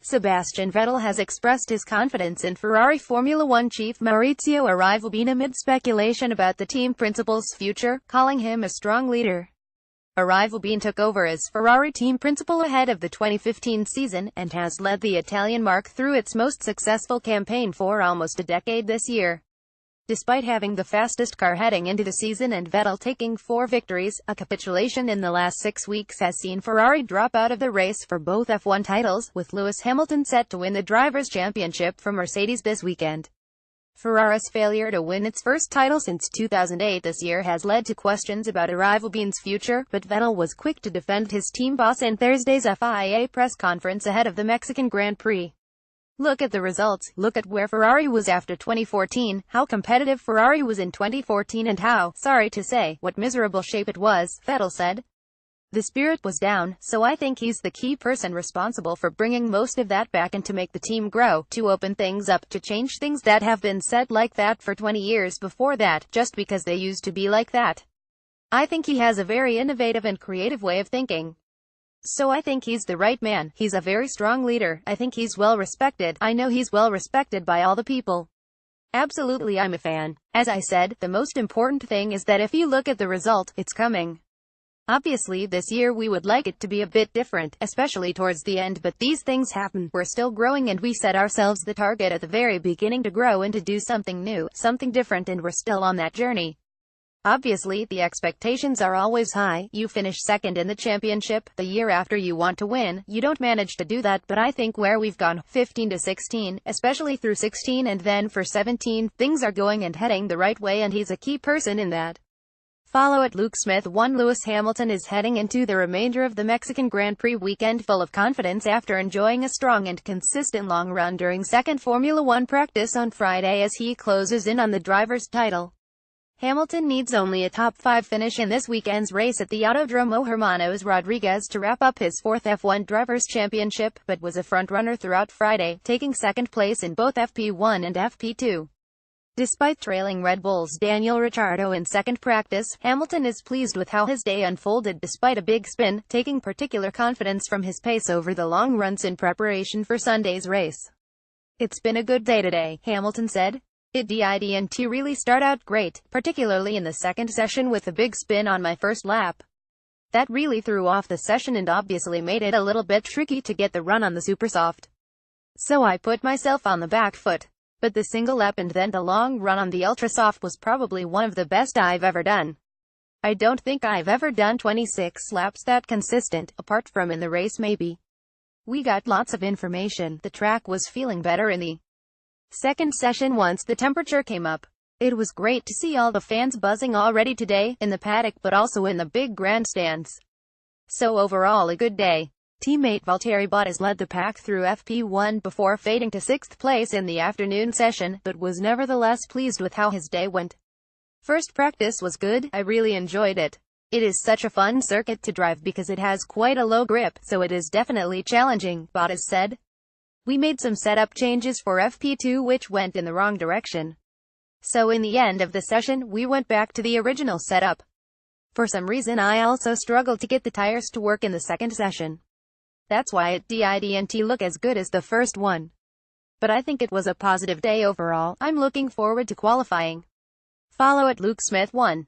Sebastian Vettel has expressed his confidence in Ferrari Formula One chief Maurizio Arrivabene amid speculation about the team principal's future, calling him a strong leader. Arrivabene took over as Ferrari team principal ahead of the 2015 season, and has led the Italian marque through its most successful campaign for almost a decade this year. Despite having the fastest car heading into the season and Vettel taking 4 victories, a capitulation in the last 6 weeks has seen Ferrari drop out of the race for both F1 titles, with Lewis Hamilton set to win the Drivers' Championship from Mercedes this weekend. Ferrari's failure to win its first title since 2008 this year has led to questions about Arrivabene's future, but Vettel was quick to defend his team boss in Thursday's FIA press conference ahead of the Mexican Grand Prix. "Look at the results, look at where Ferrari was after 2014, how competitive Ferrari was in 2014 and how, sorry to say, what miserable shape it was," Vettel said. "The spirit was down, so I think he's the key person responsible for bringing most of that back and to make the team grow, to open things up, to change things that have been said like that for 20 years before that, just because they used to be like that. I think he has a very innovative and creative way of thinking. So I think he's the right man. He's a very strong leader. I think he's well respected. I know he's well respected by all the people. Absolutely, I'm a fan. As I said, the most important thing is that if you look at the result, it's coming. Obviously this year we would like it to be a bit different, especially towards the end, but these things happen. We're still growing and we set ourselves the target at the very beginning to grow and to do something new, something different, and we're still on that journey. Obviously, the expectations are always high. You finish second in the championship, the year after you want to win, you don't manage to do that, but I think where we've gone, 15 to 16, especially through 16 and then for 17, things are going and heading the right way and he's a key person in that." Follow at Luke Smith 1. Lewis Hamilton is heading into the remainder of the Mexican Grand Prix weekend full of confidence after enjoying a strong and consistent long run during second Formula One practice on Friday as he closes in on the driver's title. Hamilton needs only a top 5 finish in this weekend's race at the Autodromo Hermanos Rodriguez to wrap up his 4th F1 Drivers' Championship, but was a front-runner throughout Friday, taking second place in both FP1 and FP2. Despite trailing Red Bull's Daniel Ricciardo in second practice, Hamilton is pleased with how his day unfolded despite a big spin, taking particular confidence from his pace over the long runs in preparation for Sunday's race. "It's been a good day today," Hamilton said. "It didn't really start out great, particularly in the second session with a big spin on my first lap. That really threw off the session and obviously made it a little bit tricky to get the run on the supersoft. So I put myself on the back foot. But the single lap and then the long run on the ultrasoft was probably one of the best I've ever done. I don't think I've ever done 26 laps that consistent, apart from in the race maybe. We got lots of information. The track was feeling better in the second session once the temperature came up. It was great to see all the fans buzzing already today, in the paddock but also in the big grandstands. So overall a good day." Teammate Valtteri Bottas led the pack through FP1 before fading to 6th place in the afternoon session, but was nevertheless pleased with how his day went. "First practice was good. I really enjoyed it. It is such a fun circuit to drive because it has quite a low grip, so it is definitely challenging," Bottas said. "We made some setup changes for FP2 which went in the wrong direction. So in the end of the session, we went back to the original setup. For some reason I also struggled to get the tires to work in the second session. That's why it didn't look as good as the first one. But I think it was a positive day overall. I'm looking forward to qualifying." Follow at Luke Smith 1.